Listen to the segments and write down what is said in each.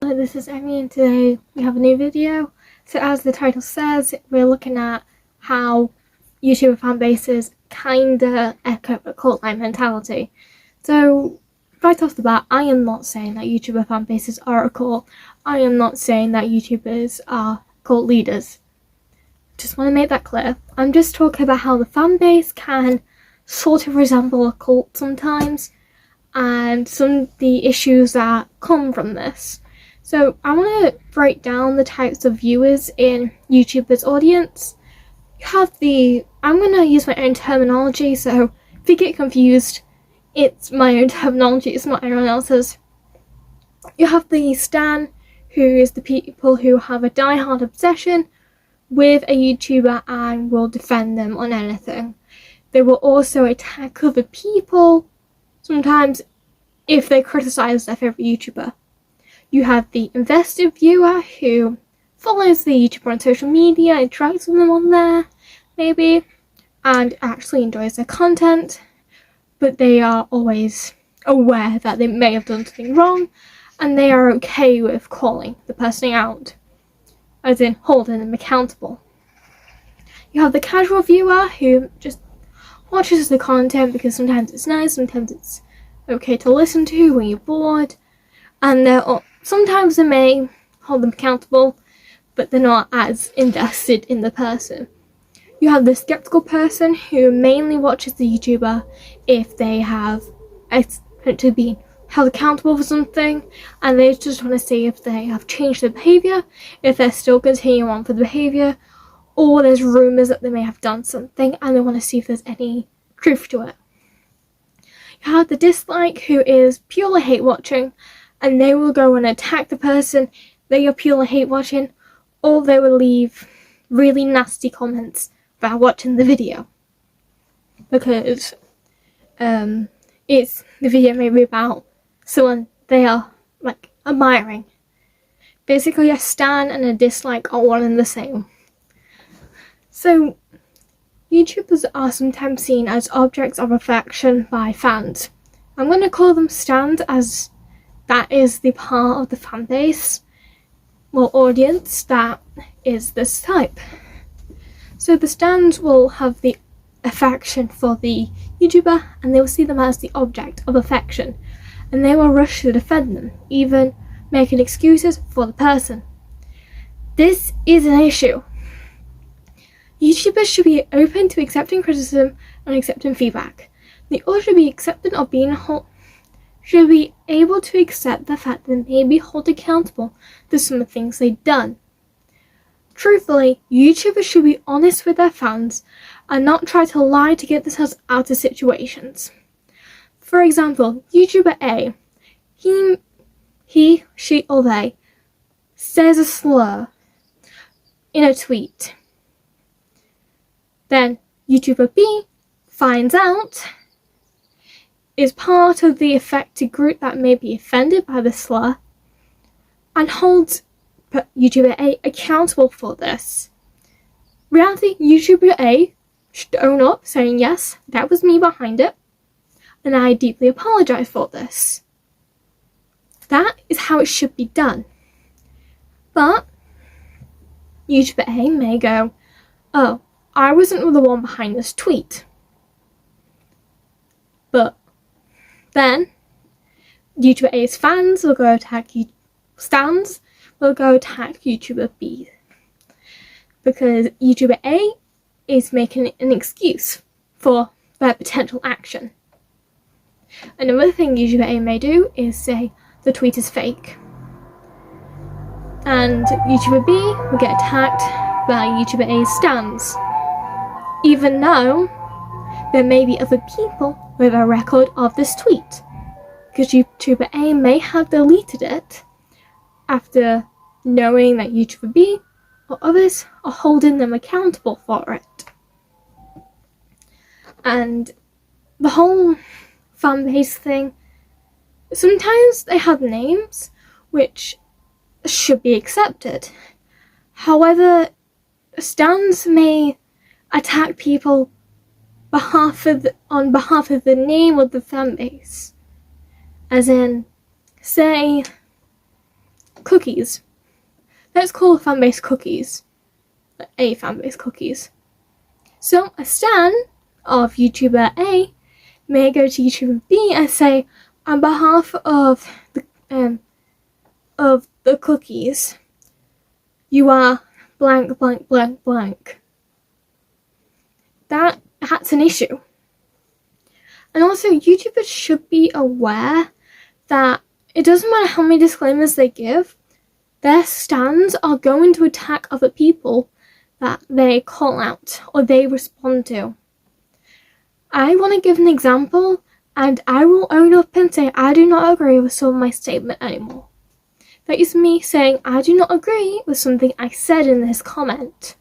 Hello, this is Emmy and today we have a new video. So as the title says, we're looking at how YouTuber fan bases kinda echo a cult-like mentality. So right off the bat, I am not saying that YouTuber fan bases are a cult. I am not saying that YouTubers are cult leaders. Just want to make that clear. I'm just talking about how the fan base can sort of resemble a cult sometimes and some of the issues that come from this. So I want to break down the types of viewers in YouTubers' audience. You have I'm going to use my own terminology, so if you get confused, it's my own terminology, it's not anyone else's. You have the stan, who is the people who have a die-hard obsession with a YouTuber and will defend them on anything. They will also attack other people, sometimes if they criticize their favourite YouTuber. You have the invested viewer who follows the YouTuber on social media, interacts with them on there, maybe, and actually enjoys their content, but they are always aware that they may have done something wrong, and they are okay with calling the person out, as in holding them accountable. You have the casual viewer who just watches the content because sometimes it's nice, sometimes it's okay to listen to when you're bored, and sometimes they may hold them accountable, but they're not as invested in the person. You have the skeptical person who mainly watches the YouTuber if they have to be held accountable for something, and they just want to see if they have changed their behaviour, if they're still continuing on for the behaviour, or there's rumours that they may have done something and they want to see if there's any truth to it. You have the dislike who is purely hate watching, and they will go and attack the person they are purely hate watching, or they will leave really nasty comments about watching the video. Because the video may be about someone they are admiring. Basically a stan and a dislike are one and the same. So YouTubers are sometimes seen as objects of affection by fans. I'm going to call them stans as that is the part of the fan base, audience, that is this type. So the stans will have the affection for the YouTuber and they will see them as the object of affection, and they will rush to defend them, even making excuses for the person. This is an issue. YouTubers should be open to accepting criticism and accepting feedback. They also should be accepting of should be able to accept the fact that they may be held accountable for some of the things they've done. Truthfully, YouTubers should be honest with their fans and not try to lie to get themselves out of situations. For example, YouTuber A, he, she or they says a slur in a tweet. Then YouTuber B finds out, is part of the affected group that may be offended by the slur, and holds YouTuber A accountable for this. Reality, YouTuber A should own up, saying yes, that was me behind it, and I deeply apologise for this. That is how it should be done. But YouTuber A may go, oh, I wasn't the one behind this tweet. But then YouTuber A's fans will go attack stans will go attack YouTuber B because YouTuber A is making an excuse for their potential action. Another thing YouTuber A may do is say the tweet is fake, and YouTuber B will get attacked by YouTuber A's stans, even though there may be other people with a record of this tweet, because YouTuber A may have deleted it after knowing that YouTuber B or others are holding them accountable for it. And the whole fanbase thing, sometimes they have names which should be accepted. However, stans may attack people on behalf of the name of the fan base. As in, say cookies. Let's call a fanbase cookies. A fanbase cookies. So a stan of YouTuber A may go to YouTuber B and say, on behalf of the cookies, you are blank, blank, blank, blank. That's an issue. And also, YouTubers should be aware that it doesn't matter how many disclaimers they give, their stans are going to attack other people that they call out or they respond to. I want to give an example, and I will own up and say I do not agree with some of my statement anymore. That is me saying I do not agree with something I said in this comment.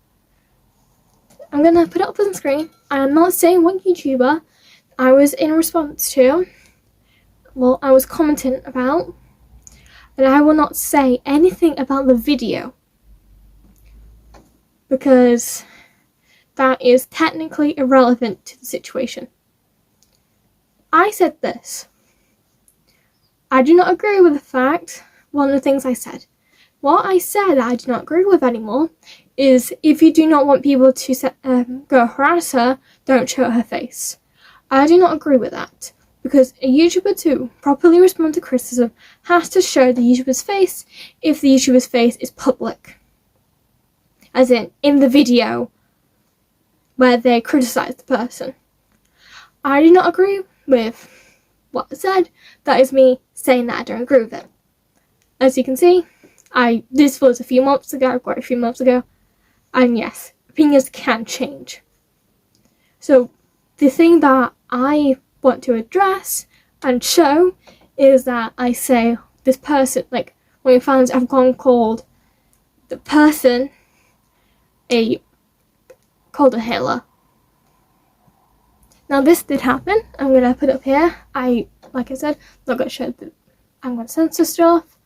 I'm going to put it up on the screen. I am not saying what YouTuber I was in response to, well, I was commenting about, and I will not say anything about the video because that is technically irrelevant to the situation. I said this. I do not agree with the fact, one of the things I said. What I said that I do not agree with anymore is if you do not want people to go harass her, don't show her face. I do not agree with that, because a YouTuber to properly respond to criticism has to show the YouTuber's face if the YouTuber's face is public. As in the video where they criticize the person. I do not agree with what I said. That is me saying that I don't agree with it. As you can see, this was a few months ago, quite a few months ago, and yes, opinions can change. So the thing that I want to address and show is that I say this person, like when your fans have called the person called a Hitler. Now this did happen. I'm gonna put it up here. Like I said, not gonna show I'm gonna censor stuff.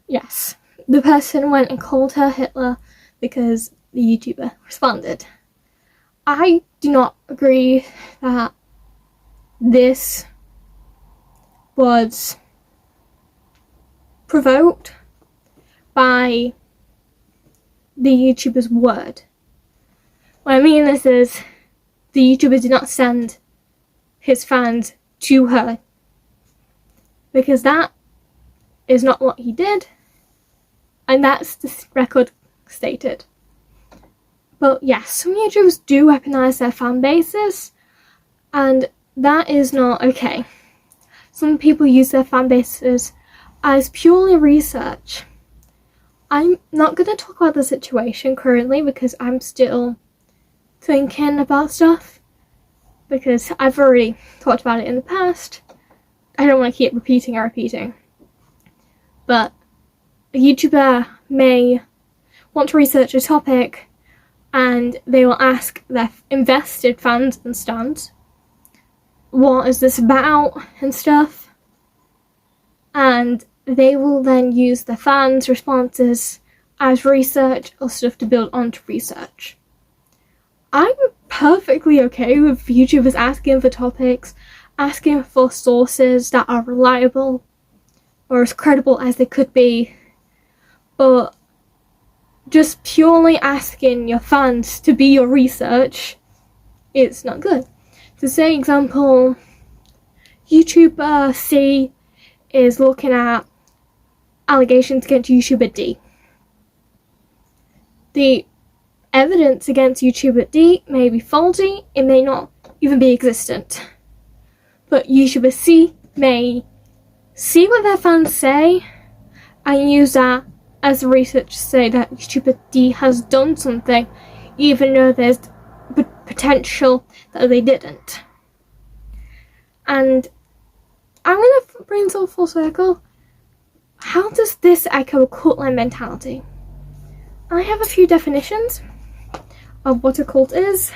Yes, the person went and called her Hitler because the YouTuber responded. I do not agree that this was provoked by the YouTuber's word. What I mean this is the YouTuber did not send his fans to her, because that is not what he did, and that's the record stated. But yes, some YouTubers do weaponize their fan bases, and that is not okay. Some people use their fan bases as purely research. I'm not going to talk about the situation currently because I'm still thinking about stuff, because I've already talked about it in the past. I don't want to keep repeating. But a YouTuber may want to research a topic and they will ask their invested fans and stans, what is this about and stuff, and they will then use the fans' responses as research or stuff to build onto research. I'm perfectly okay with YouTubers asking for topics, asking for sources that are reliable or as credible as they could be, but just purely asking your fans to be your research, it's not good. To say example, YouTuber C is looking at allegations against YouTuber D. The evidence against YouTuber D may be faulty, it may not even be existent. But YouTuber C may see what their fans say and use that as research to say that YouTuber D has done something, even though there's potential that they didn't. And I'm going to bring this all full circle. How does this echo a cult-like mentality? I have a few definitions of what a cult is.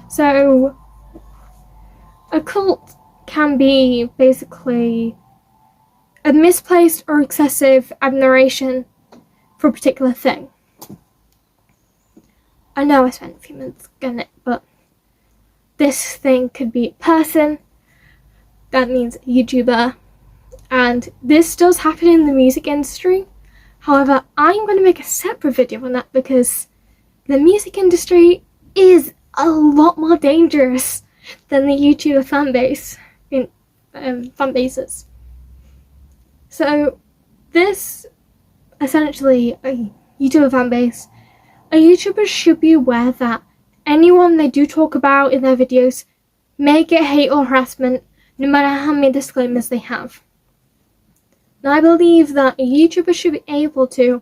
So, a cult can be basically a misplaced or excessive admiration for a particular thing. I know I spent a few minutes getting it, but this thing could be a person, that means a YouTuber, And this does happen in the music industry. However, I'm going to make a separate video on that because the music industry is a lot more dangerous than the YouTuber fan bases. So this essentially a YouTuber fan base. A YouTuber should be aware that anyone they do talk about in their videos may get hate or harassment no matter how many disclaimers they have. Now I believe that a YouTuber should be able to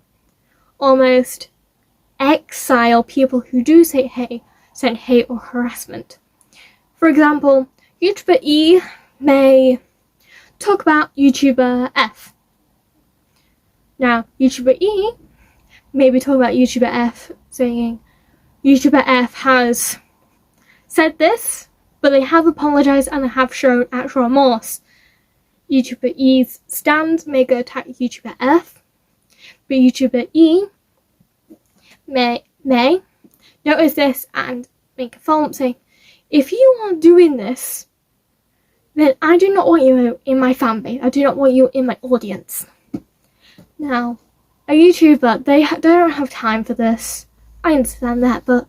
almost exile people who do send hate or harassment. For example, YouTuber E may talk about YouTuber F. Now, YouTuber E may be talking about YouTuber F, saying YouTuber F has said this, but they have apologized and they have shown actual remorse. YouTuber E's stand may go attack YouTuber F, but YouTuber E may notice this and make a follow-up saying, if you are doing this, then I do not want you in my fan base. I do not want you in my audience. Now, a YouTuber, they don't have time for this. I understand that, but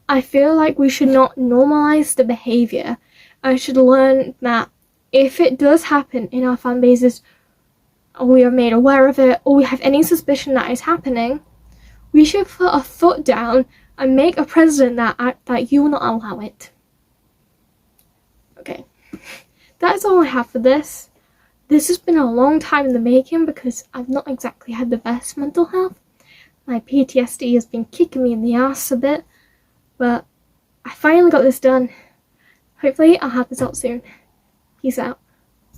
I feel like we should not normalize the behavior. I should learn that if it does happen in our fan bases, or we are made aware of it, or we have any suspicion that is happening, we should put our foot down and make a precedent that you will not allow it. Okay, that's all I have for this. This has been a long time in the making because I've not exactly had the best mental health. My PTSD has been kicking me in the ass a bit, but I finally got this done. Hopefully I'll have this out soon. Peace out.